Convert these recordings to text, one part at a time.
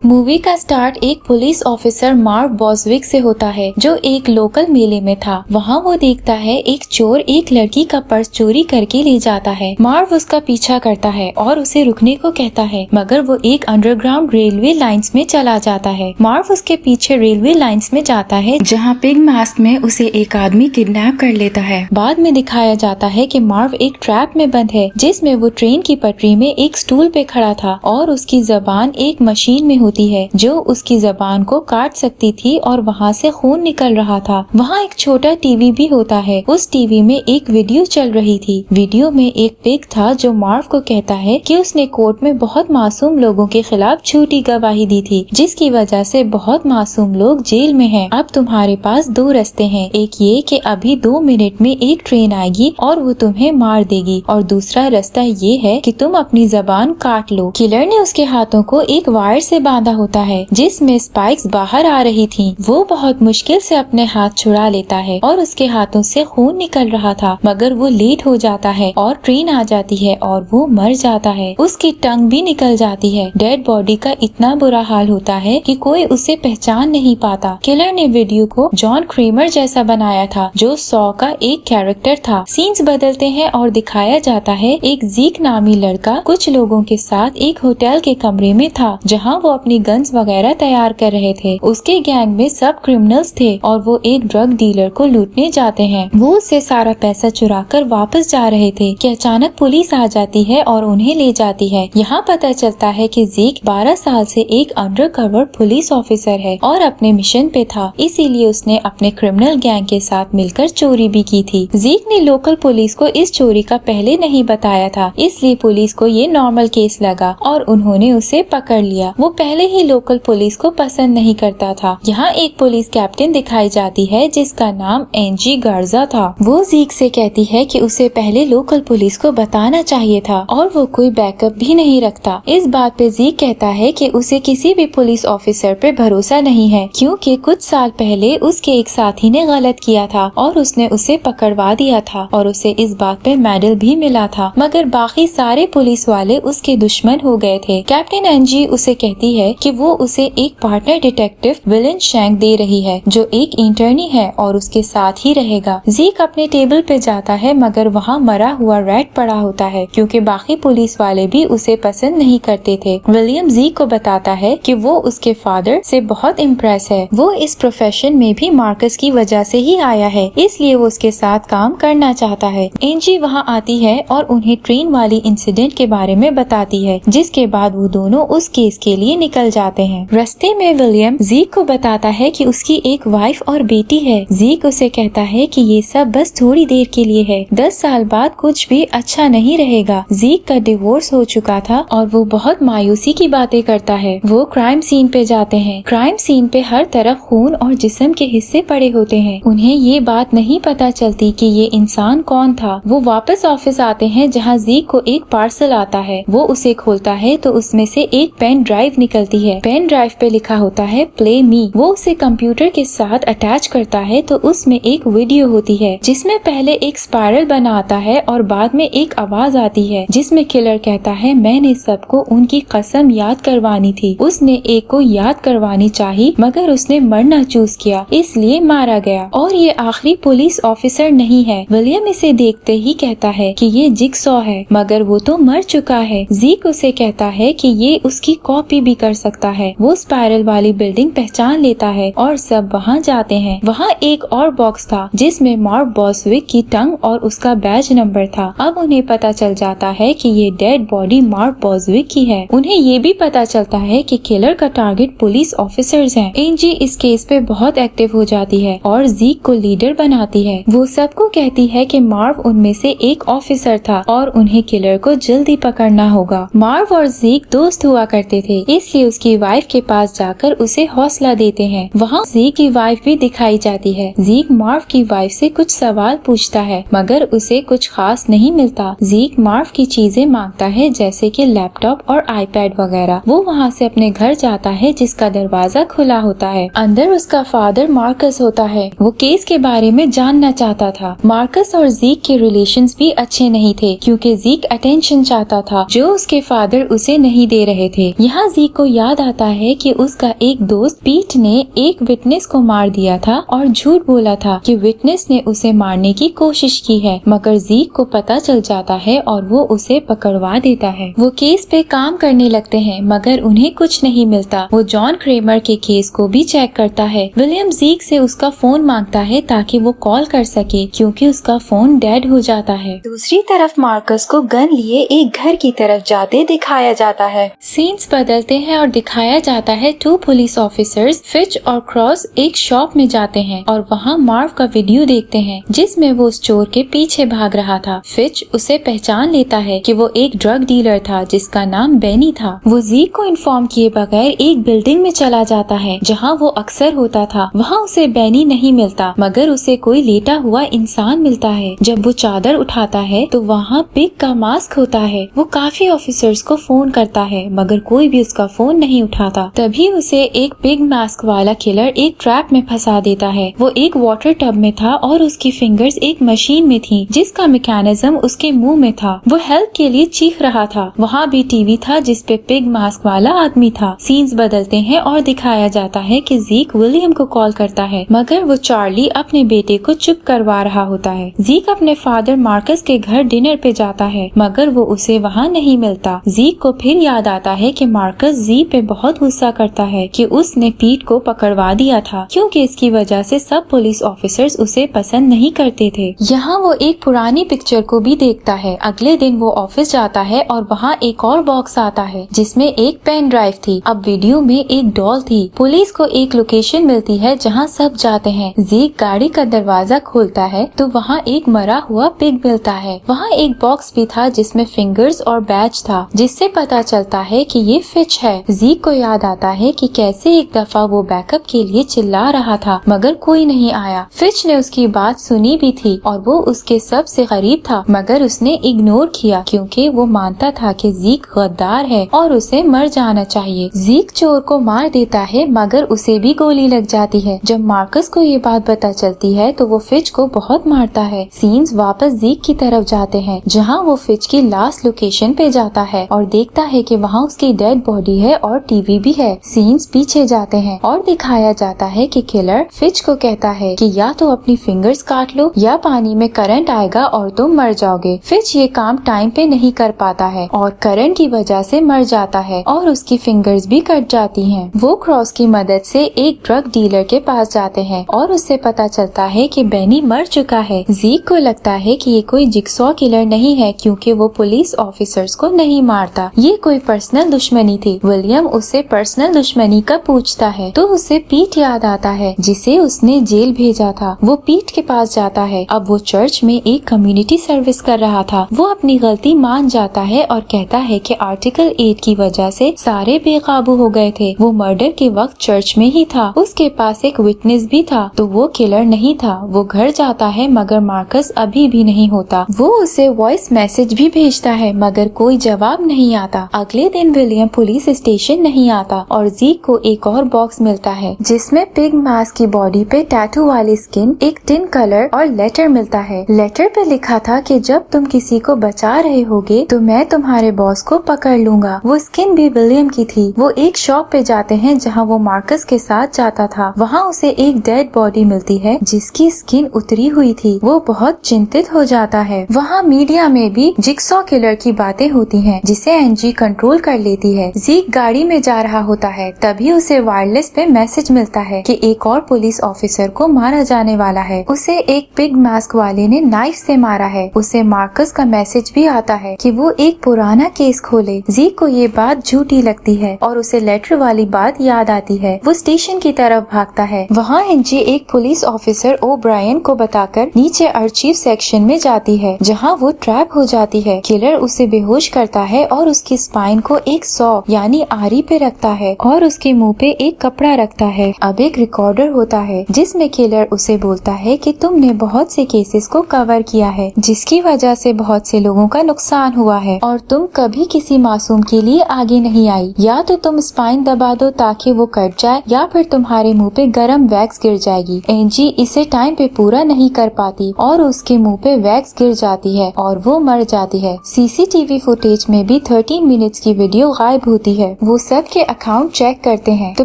Movie का start एक police officer मार्व बॉसविक से होता है जो एक लोकल मेले में था। वहाँ वो देखता है एक चोर एक लड़की का पर्स चोरी करके ले जाता है। मार्व उसका पीछा करता है और उसे रुकने को कहता है, मगर वो एक अंडरग्राउंड रेलवे लाइंस में चला जाता है। मार्व उसके पीछे रेलवे लाइंस में जाता है जहाँ पिग मास्क में उसे एक आदमी किडनैप कर लेता है। बाद में दिखाया जाता है कि मार्व एक ट्रैप में बंद है जिसमें वो ट्रेन की पटरी में एक स्टूल पे खड़ा था और उसकी जबान एक मशीन में होती है जो उसकी जबान को काट सकती थी और वहाँ से खून निकल रहा था। वहाँ एक छोटा टीवी भी होता है। उस टीवी में एक वीडियो चल रही थी। वीडियो में एक पिग था जो मार्व को कहता है कि उसने कोर्ट में बहुत मासूम लोगों के खिलाफ झूठी गवाही दी थी जिसकी वजह से बहुत मासूम लोग जेल में हैं। अब तुम्हारे पास दो रास्ते हैं, एक ये कि अभी 2 मिनट में एक ट्रेन आएगी और वो तुम्हें मार देगी, और दूसरा रास्ता ये है कि तुम अपनी जबान काट लो। किलर ने उसके हाथों को एक वायर से बांधा होता है जिसमें स्पाइक्स बाहर आ रही थी। वो बहुत मुश्किल से अपने हाथ छुड़ा लेता है और उसके हाथों से खून निकल रहा था, मगर वो लेट हो जाता है और ट्रेन आ जाती है और वो मर जाता है। उसकी टंग भी निकल जाती है। डेड बॉडी का इतना बुरा हाल होता है कि कोई उसे पहचान नहीं पाता। किलर ने वीडियो को जॉन क्रेमर जैसा बनाया था जो सॉ का एक कैरेक्टर था। सीन्स बदलते हैं और दिखाया जाता है एक जीक नामी लड़का कुछ लोगों के साथ एक होटल के कमरे में था जहाँ वो अपनी गन्स वगैरह तैयार कर रहे थे। उसके गैंग में सब क्रिमिनल्स थे और वो एक ड्रग डीलर को लूटने जाते हैं। वो उससे सारा पैसा चुरा कर वापस जा रहे थे कि अचानक पुलिस आ जाती है और उन्हें ले जाती है। यहाँ पता चलता है कि जीक 12 साल से एक अंडरकवर पुलिस ऑफिसर है और अपने मिशन पे था, इसीलिए उसने अपने क्रिमिनल गैंग के साथ मिलकर चोरी भी की थी। जीक ने लोकल पुलिस को इस चोरी का पहले नहीं बताया था, इसलिए पुलिस को ये नॉर्मल केस लगा और उन्होंने उसे पकड़ लिया। वो पहले ही लोकल पुलिस को पसंद नहीं करता था। यहाँ एक पुलिस कैप्टन दिखाई जाती है जिसका नाम एंजी गार्जा था। वो जीक से कहती है कि उसे पहले लोकल पुलिस को बताना चाहिए था और वो कोई बैकअप भी नहीं रखता। इस बात पे जीक कहता है कि उसे किसी भी पुलिस ऑफिसर पे भरोसा नहीं है क्योंकि कुछ साल पहले उसके एक साथी ने गलत किया था और उसने उसे पकड़वा दिया था और उसे इस बात पे मेडल भी मिला था, मगर बाकी सारे पुलिस वाले उसके दुश्मन हो गए थे। कैप्टन एंजी उसे कहती है कि वो उसे एक पार्टनर डिटेक्टिव विलन शैंक दे रही है जो एक इंटर्नी है और उसके साथ ही रहेगा। जीक अपने टेबल पे जाता है मगर वहाँ मरा हुआ रैट पड़ा होता है क्योंकि बाकी पुलिस वाले भी उसे पसंद नहीं करते थे। विलियम जीक को बताता है कि वो उसके फादर से बहुत इम्प्रेस है। वो इस प्रोफेशन में भी मार्कस की वजह से ही आया है, इसलिए वो उसके साथ काम करना चाहता है। एंजी वहाँ आती है और उन्हें ट्रेन वाली इंसिडेंट के बारे में बताती है, जिसके बाद वो दोनों उस केस के लिए निकल जाते हैं। रास्ते में विलियम जीक को बताता है कि उसकी एक वाइफ और बेटी है। जीक उसे कहता है कि ये सब बस थोड़ी देर के लिए है, 10 साल बाद कुछ भी अच्छा नहीं रहेगा। जीक का डिवोर्स हो चुका था और वो बहुत मायूसी की बातें करता है। वो क्राइम सीन पे जाते हैं। क्राइम सीन पे हर तरफ खून और जिस्म के हिस्से पड़े होते हैं। उन्हें ये बात नहीं पता चलती कि ये इंसान कौन था। वो वापस ऑफिस आते हैं जहाँ जीक को एक पार्सल आता है। वो उसे खोलता है तो उसमें से एक पेन ड्राइव निकलती है। पेन ड्राइव पे लिखा होता है प्ले मी। वो उसे कंप्यूटर के साथ अटैच करता है तो उसमें एक वीडियो होती है जिसमें पहले एक स्पाइरल बना आता है और बाद में एक आवाज आती है जिसमें किलर कहता है मैंने सबको उनकी कसम याद करवानी थी। उसने एक को याद करवानी चाहिए मगर उसने मरना चूज किया इसलिए मारा गया और ये आखिरी पुलिस ऑफिसर नहीं है। विलियम इसे देखते ही कहता है कि ये जिगसॉ है, मगर वो तो मर चुका है। जीक उसे कहता है कि ये उसकी कॉपी भी कर सकता है। वो स्पाइरल वाली बिल्डिंग पहचान लेता है और सब वहाँ जाते हैं। वहाँ एक और बॉक्स था जिसमें मार्व बॉसविक की टंग और उसका बैज नंबर था। अब उन्हें पता चल जाता है कि ये डेड बॉडी मार्व बॉसविक की है। उन्हें ये भी पता चलता है कि किलर का टारगेट पुलिस ऑफिसर्स हैं। एंजी इस केस पे बहुत एक्टिव हो जाती है और जीक को लीडर बनाती है। वो सबको कहती है कि मार्व उनमें से एक ऑफिसर था और उन्हें किलर को जल्दी पकड़ना होगा। मार्व और जीक दोस्त हुआ करते थे, इसलिए उसकी वाइफ के पास जाकर उसे हौसला देते हैं। वहाँ जीक की वाइफ भी दिखाई जाती है। जीक मार्व की वाइफ से कुछ सवाल पूछता है मगर उसे कुछ खास नहीं मिलता। जीक मार्व की चीजें मांगता है जैसे कि लैपटॉप और आईपैड वगैरह। वो वहाँ से अपने घर जाता है जिसका दरवाजा खुला होता है। अंदर उसका फादर मार्कस होता है। वो केस के बारे में जानना चाहता था। मार्कस और जीक के रिलेशंस भी अच्छे नहीं थे क्योंकि जीक अटेंशन चाहता था जो उसके फादर उसे नहीं दे रहे थे। यहाँ जीक को याद आता है कि उसका एक दोस्त पीट ने एक विटनेस को मार दिया था और झूठ बोला था कि विटनेस ने उसे मारने की कोशिश की है, मगर ज़ीक को पता चल जाता है और वो उसे पकड़वा देता है। वो केस पे काम करने लगते हैं मगर उन्हें कुछ नहीं मिलता। वो जॉन क्रेमर के केस को भी चेक करता है। विलियम ज़ीक से उसका फोन मांगता है ताकि वो कॉल कर सके क्योंकि उसका फोन डेड हो जाता है। दूसरी तरफ मार्कस को गन लिए एक घर की तरफ जाते दिखाया जाता है। सीन्स बदलते हैं और दिखाया जाता है 2 पुलिस ऑफिसर्स फिच और क्रॉस एक शॉप में जाते हैं और वहाँ मार्व का वीडियो देखते हैं जिसमें वो उस चोर के पीछे भाग रहा था। फिच उसे पहचान लेता है कि वो एक ड्रग डीलर था जिसका नाम बेनी था। वो ज़ीक को इन्फॉर्म किए बगैर एक बिल्डिंग में चला जाता है जहाँ वो अक्सर होता था। वहाँ उसे बेनी नहीं मिलता मगर उसे कोई लेटा हुआ इंसान मिलता है। जब वो चादर उठाता है तो वहाँ पिग का मास्क होता है। वो काफी ऑफिसर्स को फोन करता है मगर कोई भी उसका फोन नहीं उठाता। तभी उसे एक पिग मास्क वाला किलर एक ट्रैप में फंसा देता है। वो एक वाटर टब में था और उसकी फिंगर्स एक मशीन में थी जिसका मैकेनिज्म उसके मुंह में था। वो हेल्प के लिए चीख रहा था। वहाँ भी टीवी था जिसपे पिग मास्क वाला आदमी था। सीन्स बदलते हैं और दिखाया जाता है कि ज़ीक विलियम को कॉल करता है मगर वो चार्ली अपने बेटे को चुप करवा रहा होता है। ज़ीक अपने फादर मार्कस के घर डिनर पे जाता है मगर वो उसे वहाँ नहीं मिलता। ज़ीक को फिर याद आता है कि मार्कस ज़ी पे बहुत गुस्सा करता है कि उसने पीट को पकड़वा दिया था क्योंकि इसकी वजह से सब पुलिस ऑफिसर्स उसे पसंद नहीं करते थे। यहाँ वो एक पुरानी पिक्चर को भी देखता है। अगले दिन वो ऑफिस जाता है और वहाँ एक और बॉक्स आता है जिसमें एक पेन ड्राइव थी। अब वीडियो में एक डॉल थी। पुलिस को एक लोकेशन मिलती है जहाँ सब जाते हैं। ज़ीक गाड़ी का दरवाजा खोलता है तो वहाँ एक मरा हुआ पिग मिलता है। वहाँ एक बॉक्स भी था जिसमें फिंगर्स और बैच था जिससे पता चलता है कि ये फिच है। ज़ीक को याद आता है कि कैसे एक दफा वो बैकअप के लिए चिल्ला रहा था मगर कोई नहीं आया। फिच ने उसकी बात सुनी भी थी और वो उसके सबसे करीब था मगर उसने इग्नोर किया क्योंकि वो मानता था कि ज़ीक गद्दार है और उसे मर जाना चाहिए। ज़ीक चोर को मार देता है मगर उसे भी गोली लग जाती है। जब मार्कस को ये बात पता चलती है तो वो फिच को बहुत मारता है। सीन्स वापस ज़ीक की तरफ जाते हैं जहाँ वो फिच की लास्ट लोकेशन पे जाता है और देखता है कि वहाँ उसकी डेड बॉडी है और टीवी भी है। सीन्स पीछे जाते हैं और दिखाया जाता है कि किलर फिच को कहता है कि या तो अपनी फिंगर्स काट लो या पानी में करंट आएगा और तुम मर जाओगे। फिच ये काम टाइम पे नहीं कर पाता है और करंट की वजह से मर जाता है और उसकी फिंगर्स भी कट जाती हैं। वो क्रॉस की मदद से एक ड्रग डीलर के पास जाते हैं और उससे पता चलता है कि बेनी मर चुका है। ज़ीक को लगता है कि ये कोई जिक्सॉ किलर नहीं है क्योंकि वो पुलिस ऑफिसर्स को नहीं मारता। ये कोई पर्सनल दुश्मनी थी। विलियम उससे पर्सनल दुश्मनी का पूछता है तो उसे पीट याद आता है जिसे उसने जेल भेजा था। वो पीट के पास जाता है। अब वो चर्च में एक कम्युनिटी सर्विस कर रहा था। वो अपनी गलती मान जाता है और कहता है कि आर्टिकल 8 की वजह से सारे बेकाबू हो गए थे। वो मर्डर के वक्त चर्च में ही था। उसके पास एक विटनेस भी था तो वो किलर नहीं था। वो घर जाता है मगर मार्कस अभी भी नहीं होता। वो उसे वॉइस मैसेज भी भेजता है मगर कोई जवाब नहीं आता। अगले दिन विलियम पुलिस स्टेशन नहीं आता और ज़ीक को एक और बॉक्स मिलता है जिसमें पिग मास्क की बॉडी पे टैटू वाली स्किन, एक टिन कलर और लेटर मिलता है। लेटर पे लिखा था कि जब तुम किसी को बचा रहे होगे तो मैं तुम्हारे बॉस को पकड़ लूंगा। वो स्किन भी विलियम की थी। वो एक शॉप पे जाते हैं जहाँ वो मार्कस के साथ जाता था। वहाँ उसे एक डेड बॉडी मिलती है जिसकी स्किन उतरी हुई थी। वो बहुत चिंतित हो जाता है। वहाँ मीडिया में भी जिक्सॉ किलर की बातें होती हैं जिसे एनजी कंट्रोल कर लेती है। ज़ीक गाड़ी में जा रहा होता है तभी उसे वायरलेस पे मैसेज मिलता है कि एक और पुलिस ऑफिसर को मारा जाने वाला है। उसे एक पिग मास्क वाले ने नाइफ से मारा है। उसे मार्कस का मैसेज भी आता है कि वो एक पुराना केस खोले। ज़ीक को ये बात झूठी लगती है और उसे लेटर वाली बात याद आती है। वो स्टेशन की तरफ भागता है। वहाँ एनजी एक पुलिस ऑफिसर ओब्रायन को बताकर नीचे आर्चीव सेक्शन में जाती है जहाँ वो ट्रैप हो जाती है। किलर उसे बेहोश करता है और उसकी स्पाइन को एक सौ यानी आरी पे रखता है और उसके मुंह पे एक कपड़ा रखता है। अब एक रिकॉर्डर होता है जिसमें किलर उसे बोलता है कि तुमने बहुत से केसेस को कवर किया है जिसकी वजह से बहुत से लोगों का नुकसान हुआ है और तुम कभी किसी मासूम के लिए आगे नहीं आई। या तो तुम स्पाइन दबा दो ताकि वो कट जाए या फिर तुम्हारे मुंह पे गरम वैक्स गिर जाएगी। एनजी इसे टाइम पे पूरा नहीं कर पाती और उसके मुंह पे वैक्स गिर जाती है और वो मर जाती है। सीसीटीवी फुटेज में भी 13 मिनट्स की वीडियो गायब होती है। वो सब के अकाउंट चेक करते हैं तो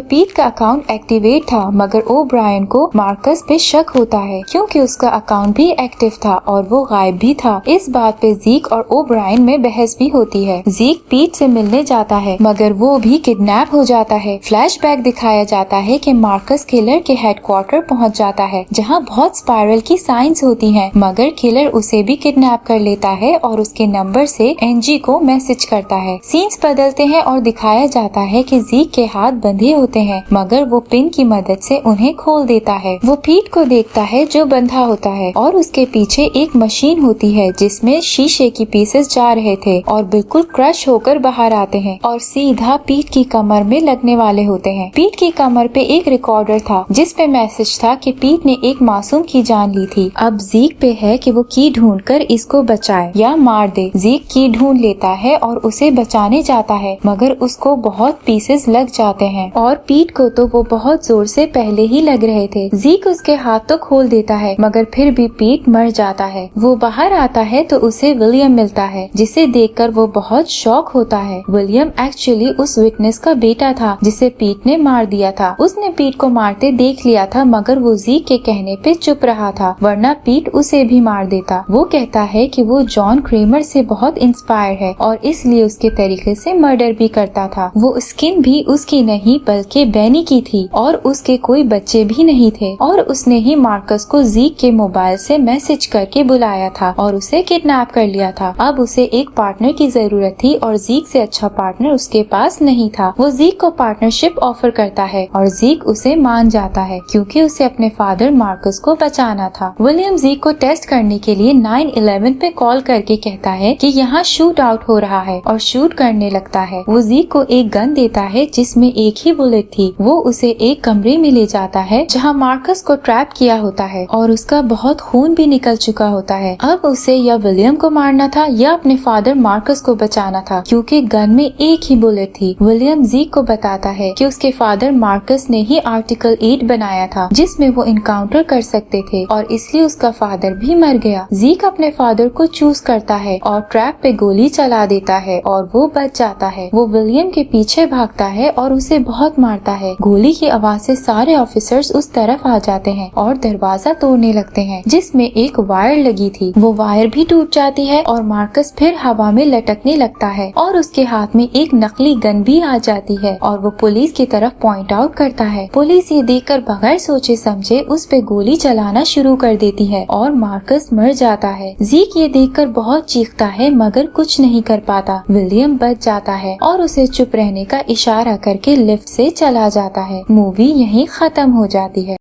पीट का अकाउंट एक्टिवेट था, मगर ओब्रायन को मार्कस पे शक होता है क्योंकि उसका अकाउंट भी एक्टिव था और वो गायब भी था। इस बात पे ज़ीक और ओब्रायन में बहस भी होती है। ज़ीक पीट से मिलने जाता है मगर वो भी किडनैप हो जाता है। फ्लैशबैक दिखाया जाता है कि मार्कस किलर के हेडक्वार्टर पहुंच जाता है जहां बहुत स्पाइरल की साइंस होती हैं, मगर किलर उसे भी किडनैप कर लेता है और उसके नंबर से एनजी को मैसेज करता है। सीन्स बदलते हैं और दिखाया जाता है कि ज़ीक के हाथ बंधे होते हैं मगर वो पिन की मदद से उन्हें खोल देता है। वो पीट को देखता है जो बंधा होता है और उसके पीछे एक मशीन होती है जिसमें शीशे की पीसेस जा रहे थे और बिल्कुल क्रश होकर बाहर आते हैं और सीधा पीट की कमर में लगने वाले होते हैं। पीट की कमर पे एक रिकॉर्डर था जिस पे मैसेज था कि पीट ने एक मासूम की जान ली थी। अब ज़ीक पे है कि वो की ढूंढकर इसको बचाए या मार दे। ज़ीक की ढूंढ लेता है और उसे बचाने जाता है मगर उसको बहुत पीसेस लग जाते हैं और पीट को तो वो बहुत जोर से पहले ही लग रहे थे। ज़ीक उसके हाथ तो खोल देता है मगर फिर भी पीट मर जाता है। वो बाहर आता है तो उसे विलियम मिलता है जिसे देखकर वो बहुत शॉक होता है। विलियम एक्चुअली उस विटनेस का बेटा था जिसे पीट ने मार दिया था। उसने पीट को मारते देख लिया था मगर वो ज़ीक के कहने पे चुप रहा था, वरना पीट उसे भी मार देता। वो कहता है कि वो जॉन क्रेमर से बहुत इंस्पायर है और इसलिए उसके तरीके से मर्डर भी करता था। वो स्किन भी उसकी नहीं बल्कि बेनी की थी और उसके कोई बच्चे भी नहीं थे और उसने ही मार्कस को ज़ीक के मोबाइल से मैसेज करके बुलाया था और उसे किडनैप कर लिया था। अब उसे एक पार्टनर की जरूरत थी और ज़ीक से अच्छा पार्टनर उसके पास नहीं था। वो ज़ीक को पार्टनरशिप ऑफर करता है और ज़ीक उसे मान जाता है क्योंकि उसे अपने फादर मार्कस को बचाना था। विलियम ज़ीक को टेस्ट करने के लिए 911 पे कॉल करके कहता है कि यहाँ शूट आउट हो रहा है और शूट करने लगता है। वो ज़ीक को एक गन देता है जिसमें एक ही बुलेट थी। वो उसे एक कमरे में ले जाता है जहाँ मार्कस को ट्रैप किया होता है और उसका बहुत खून भी निकल चुका होता है। अब उसे या विलियम को मारना था या अपने फादर मार्कस को बचाना था क्योंकि गन में एक ही बुलेट थी। विलियम ज़ीक को बताता है कि उसके फादर मार्कस ने ही आर्टिकल 8 बनाया था जिसमें वो इनकाउंटर कर सकते थे और इसलिए उसका फादर भी मर गया। ज़ीक अपने फादर को चूज करता है और ट्रैप पे गोली चला देता है और वो बच जाता है। वो विलियम के पीछे भागता है और उसे बहुत मारता है। गोली की आवाज से सारे ऑफिसर्स उस तरफ आ जाते हैं और दरवाजा तोड़ने लगते हैं जिसमें एक वायर लगी थी। वो वायर भी टूट जाती है और मार्कस फिर हवा में लटकने लगता है और उसके हाथ में एक नकली गन भी आ जाती है और वो पुलिस की तरफ पॉइंट आउट करता है। पुलिस ये देखकर बगैर सोचे समझे उस पे गोली चलाना शुरू कर देती है और मार्कस मर जाता है। ज़ीक ये देखकर बहुत चीखता है मगर कुछ नहीं कर पाता। विलियम बच जाता है और उसे चुप रहने का इशारा करके लिफ्ट से चला जाता है। मूवी यहीं खत्म हो जाती है।